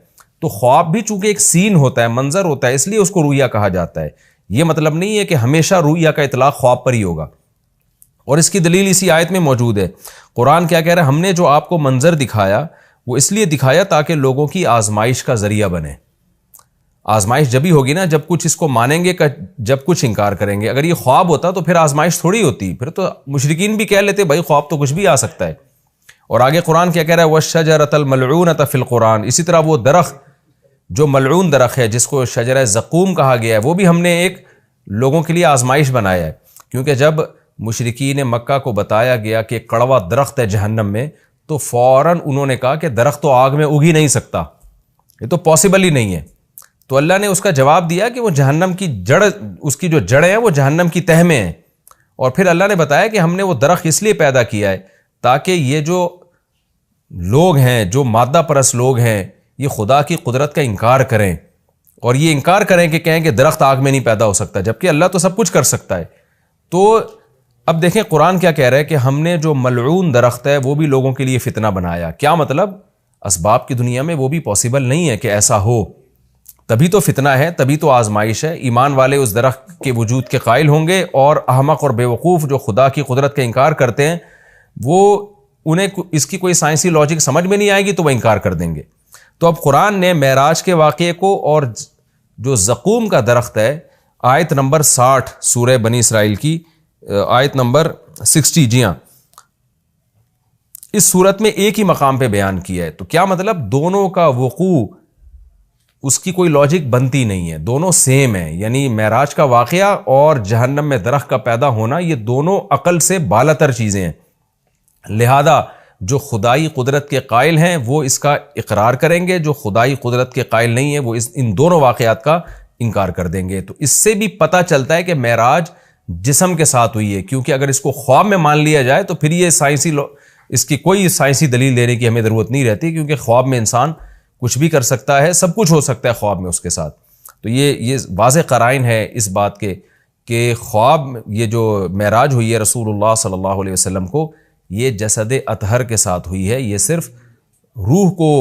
تو خواب بھی چونکہ ایک سین ہوتا ہے، منظر ہوتا ہے، اس لیے اس کو رؤیا کہا جاتا ہے. یہ مطلب نہیں ہے کہ ہمیشہ رؤیا کا اطلاق خواب پر ہی ہوگا. اور اس کی دلیل اسی آیت میں موجود ہے. قرآن کیا کہہ رہا ہے، ہم نے جو آپ کو منظر دکھایا وہ اس لیے دکھایا تاکہ لوگوں کی آزمائش کا ذریعہ بنے. آزمائش جب ہی ہوگی نا جب کچھ اس کو مانیں گے، جب کچھ انکار کریں گے. اگر یہ خواب ہوتا تو پھر آزمائش تھوڑی ہوتی، پھر تو مشرکین بھی کہہ لیتے بھائی خواب تو کچھ بھی آ سکتا ہے. اور آگے قرآن کیا کہہ رہا ہے وَالشَّجَرَةَ الْمَلْعُونَةَ فِي الْقُرْآنِ. اسی طرح وہ درخت جو ملعون درخت ہے جس کو شجرہ زقوم کہا گیا ہے، وہ بھی ہم نے ایک لوگوں کے لیے آزمائش بنایا ہے. کیونکہ جب مشرکین مکہ کو بتایا گیا کہ کڑوا درخت ہے جہنم میں تو فوراً انہوں نے کہا کہ درخت تو آگ میں اگ ہی نہیں سکتا، یہ تو پاسبل ہی نہیں ہے. تو اللہ نے اس کا جواب دیا کہ وہ جہنم کی جڑ، اس کی جو جڑیں ہیں وہ جہنم کی تہ میں ہیں. اور پھر اللہ نے بتایا کہ ہم نے وہ درخت اس لیے پیدا کیا ہے تاکہ یہ جو لوگ ہیں، جو مادہ پرست لوگ ہیں، یہ خدا کی قدرت کا انکار کریں اور یہ انکار کریں کہ کہیں کہ درخت آگ میں نہیں پیدا ہو سکتا، جبکہ اللہ تو سب کچھ کر سکتا ہے. تو اب دیکھیں قرآن کیا کہہ رہا ہے کہ ہم نے جو ملعون درخت ہے وہ بھی لوگوں کے لیے فتنہ بنایا. کیا مطلب؟ اسباب کی دنیا میں وہ بھی پاسبل نہیں ہے کہ ایسا ہو، تبھی تو فتنہ ہے، تبھی تو آزمائش ہے. ایمان والے اس درخت کے وجود کے قائل ہوں گے، اور احمق اور بیوقوف جو خدا کی قدرت کا انکار کرتے ہیں وہ انہیں اس کی کوئی سائنسی لاجک سمجھ میں نہیں آئے گی تو وہ انکار کر دیں گے. تو اب قرآن نے معراج کے واقعے کو اور جو زقوم کا درخت ہے آیت نمبر 60 سورہ بنی اسرائیل کی آیت نمبر 60 جی ہاں اس صورت میں ایک ہی مقام پہ بیان کیا ہے. تو کیا مطلب دونوں کا وقوع اس کی کوئی لاجک بنتی نہیں ہے, دونوں سیم ہیں. یعنی معراج کا واقعہ اور جہنم میں درخت کا پیدا ہونا یہ دونوں عقل سے بالاتر چیزیں ہیں. لہذا جو خدائی قدرت کے قائل ہیں وہ اس کا اقرار کریں گے, جو خدائی قدرت کے قائل نہیں ہیں وہ ان دونوں واقعات کا انکار کر دیں گے. تو اس سے بھی پتہ چلتا ہے کہ معراج جسم کے ساتھ ہوئی ہے, کیونکہ اگر اس کو خواب میں مان لیا جائے تو پھر یہ اس کی کوئی سائنسی دلیل دینے کی ہمیں ضرورت نہیں رہتی, کیونکہ خواب میں انسان کچھ بھی کر سکتا ہے, سب کچھ ہو سکتا ہے خواب میں اس کے ساتھ. تو یہ واضح قرائن ہے اس بات کے کہ خواب یہ جو معراج ہوئی ہے رسول اللہ صلی اللہ علیہ وسلم کو, یہ جسد اطہر کے ساتھ ہوئی ہے. یہ صرف روح کو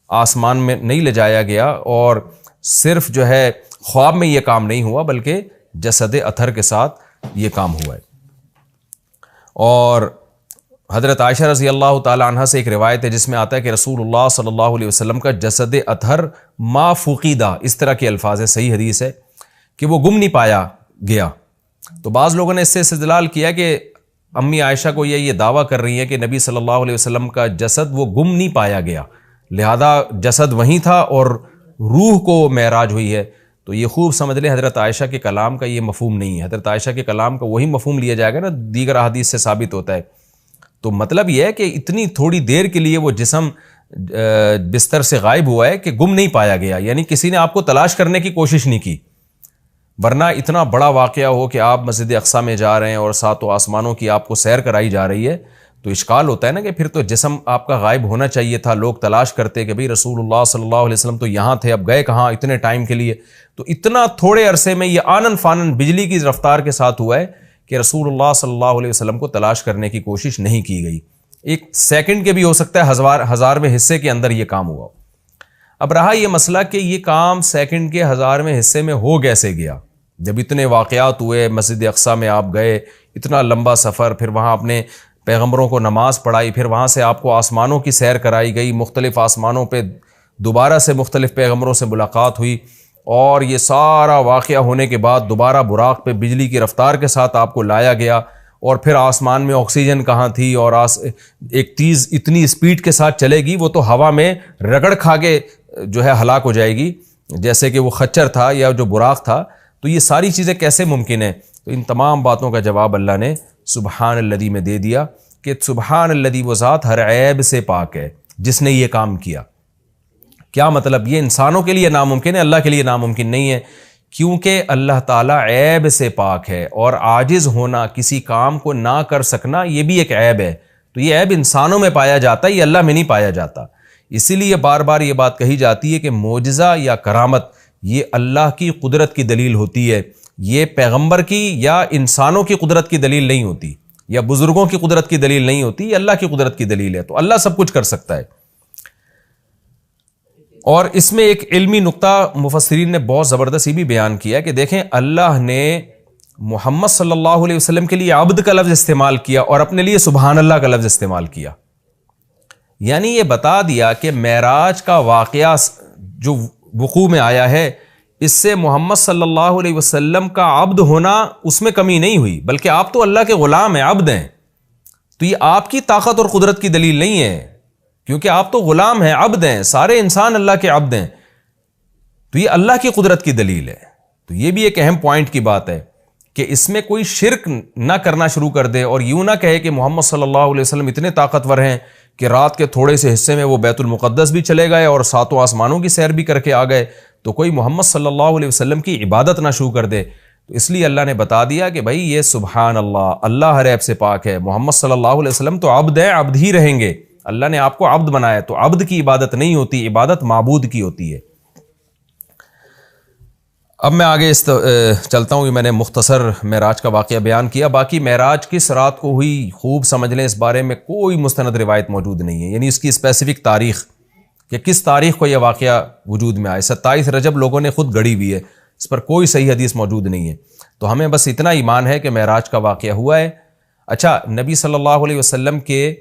آسمان میں نہیں لے جایا گیا اور صرف جو ہے خواب میں یہ کام نہیں ہوا, بلکہ جسد اطہر کے ساتھ یہ کام ہوا ہے. اور حضرت عائشہ رضی اللہ تعالی عنہ سے ایک روایت ہے جس میں آتا ہے کہ رسول اللہ صلی اللہ علیہ وسلم کا جسد اطہر ما فقیدہ, اس طرح کے الفاظ ہے, صحیح حدیث ہے کہ وہ گم نہیں پایا گیا. تو بعض لوگوں نے اس سے استدلال کیا کہ امی عائشہ کو یہ دعویٰ کر رہی ہیں کہ نبی صلی اللہ علیہ وسلم کا جسد وہ گم نہیں پایا گیا, لہذا جسد وہیں تھا اور روح کو معراج ہوئی ہے. تو یہ خوب سمجھ لیں حضرت عائشہ کے کلام کا یہ مفہوم نہیں ہے. حضرت عائشہ کے کلام کا وہی مفہوم لیا جائے گا نا دیگر احادیث سے ثابت ہوتا ہے. تو مطلب یہ ہے کہ اتنی تھوڑی دیر کے لیے وہ جسم بستر سے غائب ہوا ہے کہ گم نہیں پایا گیا, یعنی کسی نے آپ کو تلاش کرنے کی کوشش نہیں کی. ورنہ اتنا بڑا واقعہ ہو کہ آپ مسجد اقصیٰ میں جا رہے ہیں اور ساتوں آسمانوں کی آپ کو سیر کرائی جا رہی ہے, تو اشکال ہوتا ہے نا کہ پھر تو جسم آپ کا غائب ہونا چاہیے تھا. لوگ تلاش کرتے کہ بھئی رسول اللہ صلی اللہ علیہ وسلم تو یہاں تھے, اب گئے کہاں اتنے ٹائم کے لیے. تو اتنا تھوڑے عرصے میں یہ آنن فانن بجلی کی رفتار کے ساتھ ہوا ہے کہ رسول اللہ صلی اللہ علیہ وسلم کو تلاش کرنے کی کوشش نہیں کی گئی. ایک سیکنڈ کے بھی ہو سکتا ہے, ہزارویں حصے کے اندر یہ کام ہوا. اب رہا یہ مسئلہ کہ یہ کام سیکنڈ کے ہزارویں حصے میں ہو کیسے گیا. جب اتنے واقعات ہوئے, مسجد اقصیٰ میں آپ گئے, اتنا لمبا سفر, پھر وہاں اپنے پیغمبروں کو نماز پڑھائی, پھر وہاں سے آپ کو آسمانوں کی سیر کرائی گئی, مختلف آسمانوں پہ دوبارہ سے مختلف پیغمبروں سے ملاقات ہوئی, اور یہ سارا واقعہ ہونے کے بعد دوبارہ براق پہ بجلی کی رفتار کے ساتھ آپ کو لایا گیا, اور پھر آسمان میں آکسیجن کہاں تھی, اور ایک تیز اتنی اسپیڈ کے ساتھ چلے گی وہ تو ہوا میں رگڑ کھا کے جو ہے ہلاک ہو جائے گی, جیسے کہ وہ خچر تھا یا جو براق تھا. تو یہ ساری چیزیں کیسے ممکن ہیں؟ تو ان تمام باتوں کا جواب اللہ نے سبحان الذی میں دے دیا کہ سبحان الذی وہ ذات ہر عیب سے پاک ہے جس نے یہ کام کیا. کیا مطلب؟ یہ انسانوں کے لیے ناممکن ہے, اللہ کے لیے ناممکن نہیں ہے, کیونکہ اللہ تعالیٰ عیب سے پاک ہے, اور عاجز ہونا, کسی کام کو نہ کر سکنا, یہ بھی ایک عیب ہے. تو یہ عیب انسانوں میں پایا جاتا ہے, یہ اللہ میں نہیں پایا جاتا. اسی لیے بار بار یہ بات کہی جاتی ہے کہ معجزہ یا کرامت یہ اللہ کی قدرت کی دلیل ہوتی ہے, یہ پیغمبر کی یا انسانوں کی قدرت کی دلیل نہیں ہوتی, یا بزرگوں کی قدرت کی دلیل نہیں ہوتی, یہ اللہ کی قدرت کی دلیل ہے. تو اللہ سب کچھ کر سکتا ہے. اور اس میں ایک علمی نقطہ مفسرین نے بہت زبردست بھی بیان کیا کہ دیکھیں اللہ نے محمد صلی اللہ علیہ وسلم کے لیے عبد کا لفظ استعمال کیا اور اپنے لیے سبحان اللہ کا لفظ استعمال کیا. یعنی یہ بتا دیا کہ معراج کا واقعہ جو وقوع میں آیا ہے اس سے محمد صلی اللہ علیہ وسلم کا عبد ہونا اس میں کمی نہیں ہوئی, بلکہ آپ تو اللہ کے غلام ہیں, عبد ہیں. تو یہ آپ کی طاقت اور قدرت کی دلیل نہیں ہے, کیونکہ آپ تو غلام ہیں, عبد ہیں, سارے انسان اللہ کے عبد ہیں. تو یہ اللہ کی قدرت کی دلیل ہے. تو یہ بھی ایک اہم پوائنٹ کی بات ہے کہ اس میں کوئی شرک نہ کرنا شروع کر دے اور یوں نہ کہے کہ محمد صلی اللہ علیہ وسلم اتنے طاقتور ہیں کہ رات کے تھوڑے سے حصے میں وہ بیت المقدس بھی چلے گئے اور ساتوں آسمانوں کی سیر بھی کر کے آ گئے, تو کوئی محمد صلی اللہ علیہ وسلم کی عبادت نہ شروع کر دے. تو اس لیے اللہ نے بتا دیا کہ بھائی یہ سبحان اللہ, اللہ ہر عیب سے پاک ہے, محمد صلی اللہ علیہ وسلم تو عبد ہیں, عبد ہی رہیں گے. اللہ نے آپ کو عبد بنایا, تو عبد کی عبادت نہیں ہوتی, عبادت معبود کی ہوتی ہے. اب میں آگے چلتا ہوں. میں نے مختصر معراج کا واقعہ بیان کیا, باقی معراج کس رات کو ہوئی خوب سمجھ لیں, اس بارے میں کوئی مستند روایت موجود نہیں ہے. یعنی اس کی اسپیسیفک تاریخ کہ کس تاریخ کو یہ واقعہ وجود میں آئے, 27 رجب لوگوں نے خود گڑی ہوئی ہے, اس پر کوئی صحیح حدیث موجود نہیں ہے. تو ہمیں بس اتنا ایمان ہے کہ معراج کا واقعہ ہوا ہے. اچھا, نبی صلی اللہ علیہ وسلم کے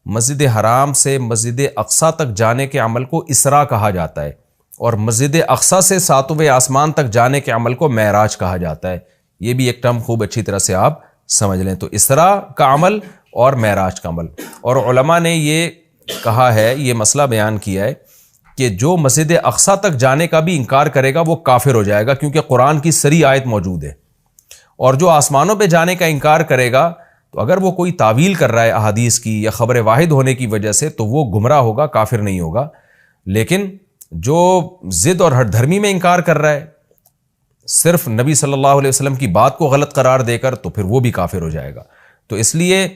مسجد حرام سے مسجد اقصیٰ تک جانے کے عمل کو اسراء کہا جاتا ہے، اور مسجد اقصیٰ سے ساتویں آسمان تک جانے کے عمل کو معراج کہا جاتا ہے۔ یہ بھی ایک ٹرم خوب اچھی طرح سے آپ سمجھ لیں۔ تو اسراء کا عمل اور معراج کا عمل، اور علماء نے یہ کہا ہے، یہ مسئلہ بیان کیا ہے کہ جو مسجد اقصیٰ تک جانے کا بھی انکار کرے گا وہ کافر ہو جائے گا، کیونکہ قرآن کی صریح آیت موجود ہے۔ اور جو آسمانوں پہ جانے کا انکار کرے گا تو اگر وہ کوئی تعویل کر رہا ہے احادیث کی یا خبر واحد ہونے کی وجہ سے تو وہ گمراہ ہوگا، کافر نہیں ہوگا۔ لیکن جو ضد اور ہٹ دھرمی میں انکار کر رہا ہے صرف نبی صلی اللہ علیہ وسلم کی بات کو غلط قرار دے کر، تو پھر وہ بھی کافر ہو جائے گا۔ تو اس لیے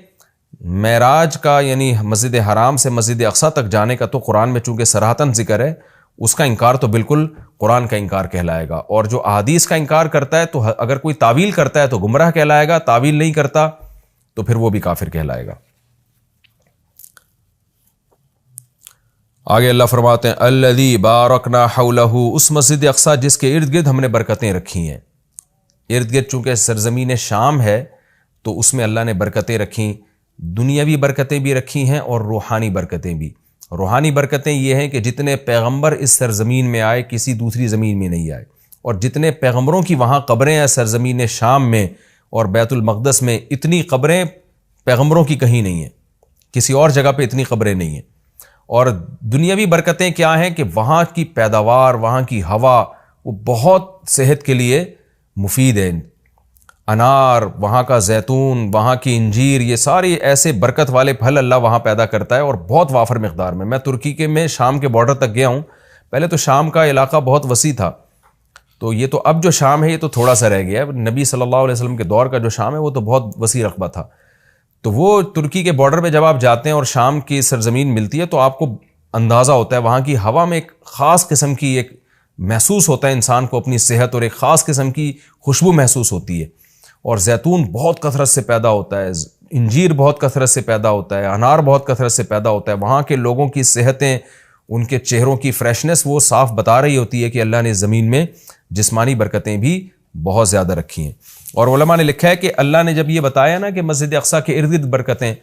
معراج کا یعنی مسجد حرام سے مسجد اقصیٰ تک جانے کا تو قرآن میں چونکہ صراحتاً ذکر ہے، اس کا انکار تو بالکل قرآن کا انکار کہلائے گا۔ اور جو احادیث کا انکار کرتا ہے تو اگر کوئی تعویل کرتا ہے تو گمراہ کہلائے گا، تعویل نہیں کرتا تو پھر وہ بھی کافر کہلائے گا۔ آگے اللہ فرماتے ہیں الذی بارکنا حولہ، اس مسجد اقصیٰ جس کے ارد گرد ہم نے برکتیں رکھی ہیں۔ ارد گرد چونکہ سرزمین شام ہے تو اس میں اللہ نے برکتیں رکھیں، دنیاوی برکتیں بھی رکھی ہیں اور روحانی برکتیں بھی۔ روحانی برکتیں یہ ہیں کہ جتنے پیغمبر اس سرزمین میں آئے کسی دوسری زمین میں نہیں آئے، اور جتنے پیغمبروں کی وہاں قبریں ہیں سرزمین شام میں اور بیت المقدس میں، اتنی قبریں پیغمبروں کی کہیں نہیں ہیں، کسی اور جگہ پہ اتنی قبریں نہیں ہیں۔ اور دنیاوی برکتیں کیا ہیں کہ وہاں کی پیداوار، وہاں کی ہوا وہ بہت صحت کے لیے مفید ہے۔ انار، وہاں کا زیتون، وہاں کی انجیر، یہ سارے ایسے برکت والے پھل اللہ وہاں پیدا کرتا ہے، اور بہت وافر مقدار میں۔ میں ترکی کے میں شام کے بارڈر تک گیا ہوں۔ پہلے تو شام کا علاقہ بہت وسیع تھا، تو یہ تو اب جو شام ہے یہ تو تھوڑا سا رہ گیا ہے۔ نبی صلی اللہ علیہ وسلم کے دور کا جو شام ہے وہ تو بہت وسیع رقبہ تھا۔ تو وہ ترکی کے بارڈر پہ جب آپ جاتے ہیں اور شام کی سرزمین ملتی ہے تو آپ کو اندازہ ہوتا ہے وہاں کی ہوا میں ایک خاص قسم کی ایک محسوس ہوتا ہے انسان کو اپنی صحت، اور ایک خاص قسم کی خوشبو محسوس ہوتی ہے۔ اور زیتون بہت کثرت سے پیدا ہوتا ہے، انجیر بہت کثرت سے پیدا ہوتا ہے، انار بہت کثرت سے پیدا ہوتا ہے۔ وہاں کے لوگوں کی صحتیں، ان کے چہروں کی فریشنس وہ صاف بتا رہی ہوتی ہے کہ اللہ نے زمین میں جسمانی برکتیں بھی بہت زیادہ رکھی ہیں۔ اور علماء نے لکھا ہے کہ اللہ نے جب یہ بتایا نا کہ مسجد اقصیٰ کے ارد گرد برکتیں،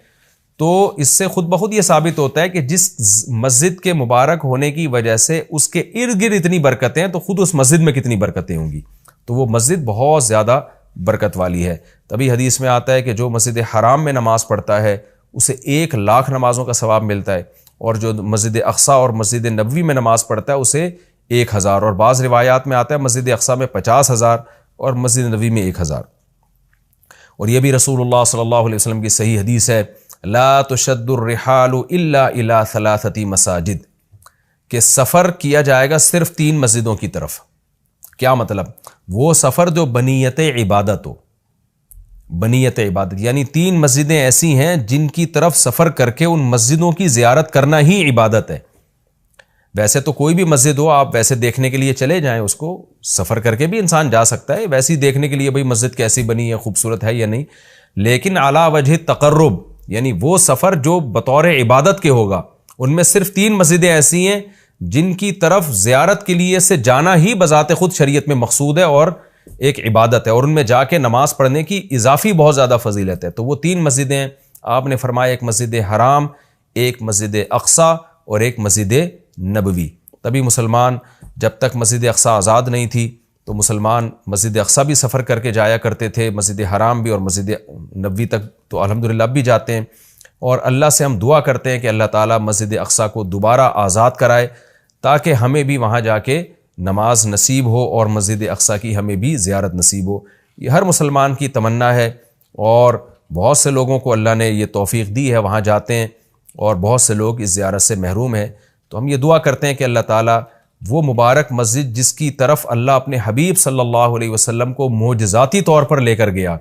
تو اس سے خود بخود یہ ثابت ہوتا ہے کہ جس مسجد کے مبارک ہونے کی وجہ سے اس کے ارد گرد اتنی برکتیں ہیں تو خود اس مسجد میں کتنی برکتیں ہوں گی۔ تو وہ مسجد بہت زیادہ برکت والی ہے۔ تبھی حدیث میں آتا ہے کہ جو مسجد حرام میں نماز پڑھتا ہے اسے 1,00,000 نمازوں کا ثواب ملتا ہے، اور جو مسجد اقصیٰ اور مسجد نبوی میں نماز پڑھتا ہے اسے 1,000، اور بعض روایات میں آتا ہے مسجد اقصیٰ میں 50,000 اور مسجد نبوی میں 1,000۔ اور یہ بھی رسول اللہ صلی اللہ علیہ وسلم کی صحیح حدیث ہے، لا تشد الرحال الا الى 3 مساجد، کہ سفر کیا جائے گا صرف 3 مسجدوں کی طرف۔ کیا مطلب؟ وہ سفر جو بنیت عبادت ہو، بنیت عبادت یعنی 3 مسجدیں ایسی ہیں جن کی طرف سفر کر کے ان مسجدوں کی زیارت کرنا ہی عبادت ہے۔ ویسے تو کوئی بھی مسجد ہو آپ ویسے دیکھنے کے لیے چلے جائیں، اس کو سفر کر کے بھی انسان جا سکتا ہے ویسے ہی دیکھنے کے لیے، بھئی مسجد کیسی بنی ہے، خوبصورت ہے یا نہیں، لیکن علی وجہ تقرب یعنی وہ سفر جو بطور عبادت کے ہوگا، ان میں صرف 3 مسجدیں ایسی ہیں جن کی طرف زیارت کے لیے سے جانا ہی بذات خود شریعت میں مقصود ہے اور ایک عبادت ہے، اور ان میں جا کے نماز پڑھنے کی اضافی بہت زیادہ فضیلت ہے۔ تو وہ 3 مسجدیں ہیں، آپ نے فرمایا ایک مسجد حرام، ایک مسجد اقصیٰ اور ایک مسجد نبوی۔ تبھی مسلمان جب تک مسجد اقصیٰ آزاد نہیں تھی تو مسلمان مسجد اقصیٰ بھی سفر کر کے جایا کرتے تھے، مسجد حرام بھی، اور مسجد نبوی تک تو الحمدللہ اب بھی جاتے ہیں۔ اور اللہ سے ہم دعا کرتے ہیں کہ اللہ تعالیٰ مسجد اقصیٰ کو دوبارہ آزاد کرائے تاکہ ہمیں بھی وہاں جا کے نماز نصیب ہو اور مسجد اقصیٰ کی ہمیں بھی زیارت نصیب ہو۔ یہ ہر مسلمان کی تمنا ہے، اور بہت سے لوگوں کو اللہ نے یہ توفیق دی ہے، وہاں جاتے ہیں، اور بہت سے لوگ اس زیارت سے محروم ہیں۔ تو ہم یہ دعا کرتے ہیں کہ اللہ تعالیٰ وہ مبارک مسجد جس کی طرف اللہ اپنے حبیب صلی اللہ علیہ وسلم کو معجزاتی طور پر لے کر گیا،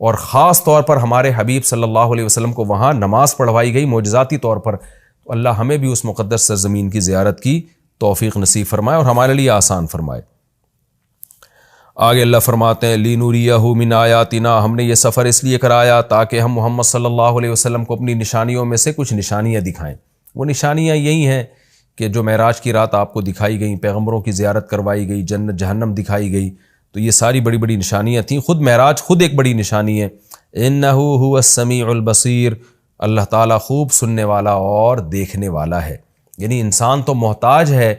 اور خاص طور پر ہمارے حبیب صلی اللہ علیہ وسلم کو وہاں نماز پڑھوائی گئی معجزاتی طور پر، تو اللہ ہمیں بھی اس مقدس سرزمین کی زیارت کی توفیق نصیب فرمائے اور ہمارے لیے آسان فرمائے۔ آگے اللہ فرماتے ہیں لِنُرِيَهُ مِنْ آیاتنا، ہم نے یہ سفر اس لیے کرایا تاکہ ہم محمد صلی اللہ علیہ وسلم کو اپنی نشانیوں میں سے کچھ نشانیاں دکھائیں۔ وہ نشانیاں یہی ہیں کہ جو معراج کی رات آپ کو دکھائی گئیں، پیغمبروں کی زیارت کروائی گئی، جنت جہنم دکھائی گئی، تو یہ ساری بڑی بڑی نشانیاں تھیں۔ خود معراج خود ایک بڑی نشانی ہے۔ إِنَّهُ هُوَ السَّمِيعُ الْبَصِيرُ، اللہ تعالیٰ خوب سننے والا اور دیکھنے والا ہے. یعنی انسان تو محتاج ہے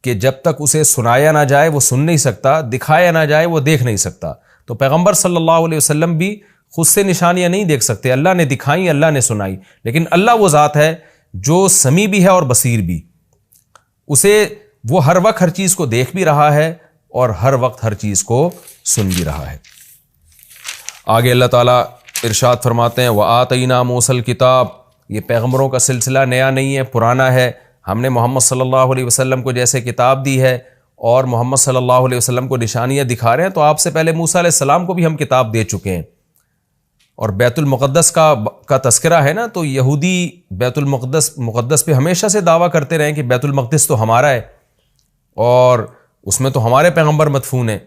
کہ جب تک اسے سنایا نہ جائے وہ سن نہیں سکتا، دکھایا نہ جائے وہ دیکھ نہیں سکتا. تو پیغمبر صلی اللہ علیہ وسلم بھی خود سے نشانیاں نہیں دیکھ سکتے، اللہ نے دکھائیں، اللہ نے سنائی. لیکن اللہ وہ ذات ہے جو سمیع بھی ہے اور بصیر بھی، اسے وہ ہر وقت ہر چیز کو دیکھ بھی رہا ہے اور ہر وقت ہر چیز کو سن بھی رہا ہے. آگے اللہ تعالیٰ ارشاد فرماتے ہیں وَآتَيْنَا مُوسَى الْكِتاب. یہ پیغمبروں کا سلسلہ نیا نہیں ہے، پرانا ہے. ہم نے محمد صلی اللہ علیہ وسلم کو جیسے کتاب دی ہے اور محمد صلی اللہ علیہ وسلم کو نشانیاں دکھا رہے ہیں، تو آپ سے پہلے موسیٰ علیہ السلام کو بھی ہم کتاب دے چکے ہیں. اور بیت المقدس کا تذکرہ ہے نا، تو یہودی بیت المقدس پہ ہمیشہ سے دعویٰ کرتے رہے کہ بیت المقدس تو ہمارا ہے اور اس میں تو ہمارے پیغمبر مدفون ہیں.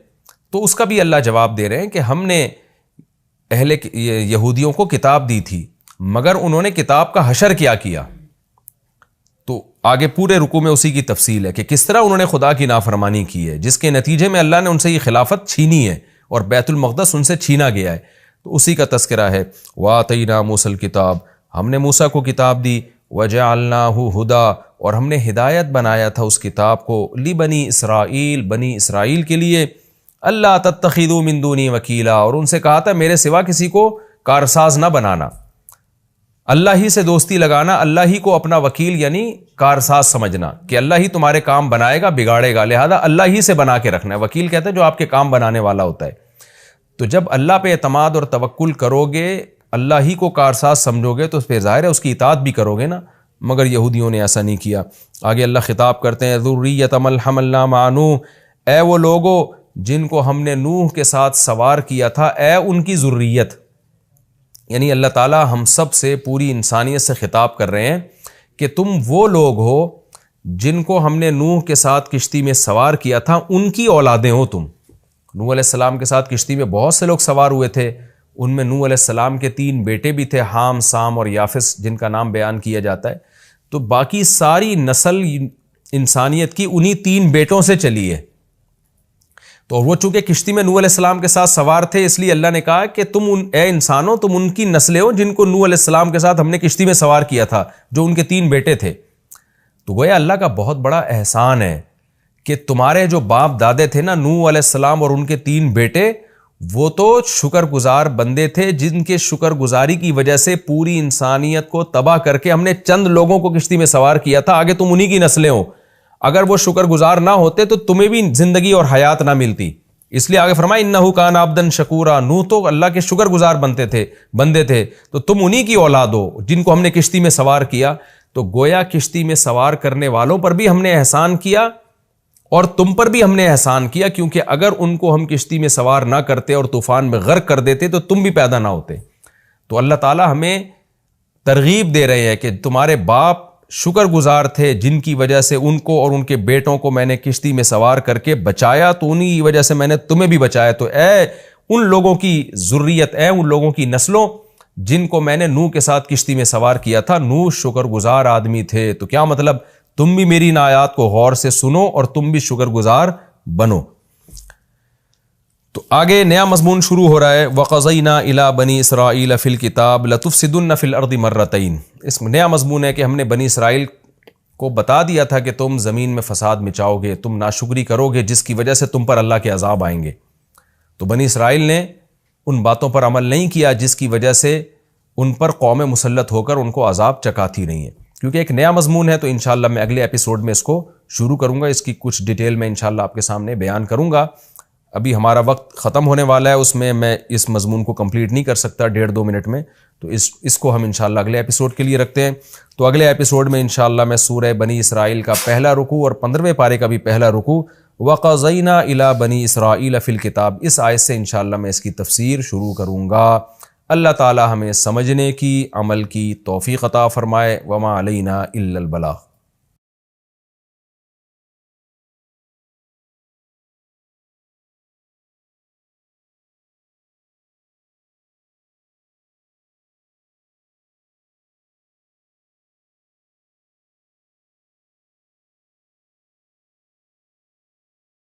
تو اس کا بھی اللہ جواب دے رہے ہیں کہ ہم نے اہل یہودیوں کو کتاب دی تھی، مگر انہوں نے کتاب کا حشر کیا. تو آگے پورے رکوع میں اسی کی تفصیل ہے کہ کس طرح انہوں نے خدا کی نافرمانی کی ہے، جس کے نتیجے میں اللہ نے ان سے یہ خلافت چھینی ہے اور بیت المقدس ان سے چھینا گیا ہے. تو اسی کا تذکرہ ہے وَآتَيْنَا مُوسَى الْكِتاب. ہم نے موسیٰ کو کتاب دی، وَجَعَلْنَاهُ هُدًى، اور ہم نے ہدایت بنایا تھا اس کتاب کو، لِبَنِي اسرائیل، بنی اسرائیل کے لیے، اللہ تتخذوا من دونی وکیلا، اور ان سے کہا تھا میرے سوا کسی کو کارساز نہ بنانا، اللہ ہی سے دوستی لگانا، اللہ ہی کو اپنا وکیل یعنی کارساز سمجھنا کہ اللہ ہی تمہارے کام بنائے گا بگاڑے گا، لہذا اللہ ہی سے بنا کے رکھنا ہے. وکیل کہتے ہیں جو آپ کے کام بنانے والا ہوتا ہے. تو جب اللہ پہ اعتماد اور توکل کرو گے، اللہ ہی کو کارساز سمجھو گے، تو پھر ظاہر ہے اس کی اطاعت بھی کرو گے نا. مگر یہودیوں نے ایسا نہیں کیا. آگے اللہ خطاب کرتے ہیں ذریۃ من حملنا مع نوح، اے وہ لوگو جن کو ہم نے نوح کے ساتھ سوار کیا تھا، اے ان کی ذریت. یعنی اللہ تعالیٰ ہم سب سے، پوری انسانیت سے خطاب کر رہے ہیں کہ تم وہ لوگ ہو جن کو ہم نے نوح کے ساتھ کشتی میں سوار کیا تھا، ان کی اولادیں ہو تم. نوح علیہ السلام کے ساتھ کشتی میں بہت سے لوگ سوار ہوئے تھے، ان میں نوح علیہ السلام کے 3 بیٹے بھی تھے، حام، سام اور یافس، جن کا نام بیان کیا جاتا ہے. تو باقی ساری نسل انسانیت کی انہی 3 بیٹوں سے چلی ہے. تو وہ چونکہ کشتی میں نوح علیہ السلام کے ساتھ سوار تھے، اس لیے اللہ نے کہا کہ تم اے انسانوں، تم ان کی نسلیں ہو جن کو نوح علیہ السلام کے ساتھ ہم نے کشتی میں سوار کیا تھا، جو ان کے 3 بیٹے تھے. تو گویا اللہ کا بہت بڑا احسان ہے کہ تمہارے جو باپ دادے تھے نا، نوح علیہ السلام اور ان کے 3 بیٹے، وہ تو شکر گزار بندے تھے، جن کے شکر گزاری کی وجہ سے پوری انسانیت کو تباہ کر کے ہم نے چند لوگوں کو کشتی میں سوار کیا تھا. آگے تم انہی کی نسلیں ہو. اگر وہ شکر گزار نہ ہوتے تو تمہیں بھی زندگی اور حیات نہ ملتی. اس لیے آگے فرمایا انہ کان عبدا شکورا، نوح تو اللہ کے شکر گزار بندے تھے، تو تم انہی کی اولاد ہو جن کو ہم نے کشتی میں سوار کیا. تو گویا کشتی میں سوار کرنے والوں پر بھی ہم نے احسان کیا اور تم پر بھی ہم نے احسان کیا، کیونکہ اگر ان کو ہم کشتی میں سوار نہ کرتے اور طوفان میں غرق کر دیتے تو تم بھی پیدا نہ ہوتے. تو اللہ تعالیٰ ہمیں ترغیب دے رہے ہیں کہ تمہارے باپ شکر گزار تھے، جن کی وجہ سے ان کو اور ان کے بیٹوں کو میں نے کشتی میں سوار کر کے بچایا، تو انہی کی وجہ سے میں نے تمہیں بھی بچایا. تو اے ان لوگوں کی ذریت، اے ان لوگوں کی نسلوں جن کو میں نے نوح کے ساتھ کشتی میں سوار کیا تھا، نوح شکر گزار آدمی تھے. تو کیا مطلب؟ تم بھی میری ان آیات کو غور سے سنو اور تم بھی شکر گزار بنو. تو آگے نیا مضمون شروع ہو رہا ہے وَقَضَيْنَا إِلَىٰ بَنِي إِسْرَائِيلَ فِي الْكِتَابِ لَتُفْسِدُنَّ فِي الْأَرْضِ مَرَّتَيْنِ. اس نیا مضمون ہے کہ ہم نے بنی اسرائیل کو بتا دیا تھا کہ تم زمین میں فساد مچاؤ گے، تم ناشکری کرو گے، جس کی وجہ سے تم پر اللہ کے عذاب آئیں گے. تو بنی اسرائیل نے ان باتوں پر عمل نہیں کیا جس کی وجہ سے ان پر قوم مسلط ہو کر ان کو عذاب چکاتی رہی ہیں. کیونکہ ایک نیا مضمون ہے تو انشاءاللہ میں اگلے ایپیسوڈ میں اس کو شروع کروں گا، اس کی کچھ ڈیٹیل میں انشاءاللہ آپ کے سامنے بیان کروں گا. ابھی ہمارا وقت ختم ہونے والا ہے، اس میں میں اس مضمون کو کمپلیٹ نہیں کر سکتا 1.5-2 منٹ میں، تو اس کو ہم انشاءاللہ اگلے ایپیسوڈ کے لیے رکھتے ہیں. تو اگلے ایپیسوڈ میں انشاءاللہ میں سورہ بنی اسرائیل کا پہلا رکوع اور 15ویں پارے کا بھی پہلا رکوع وَقَضَيْنَا إِلَىٰ بَنِي إِسْرَائِيلَ فِي الْكِتَابِ، اس آیت سے انشاءاللہ میں اس کی تفسیر شروع کروں گا. اللہ تعالی ہمیں سمجھنے کی، عمل کی توفیق عطا فرمائے. وما علینا الا البلاغ.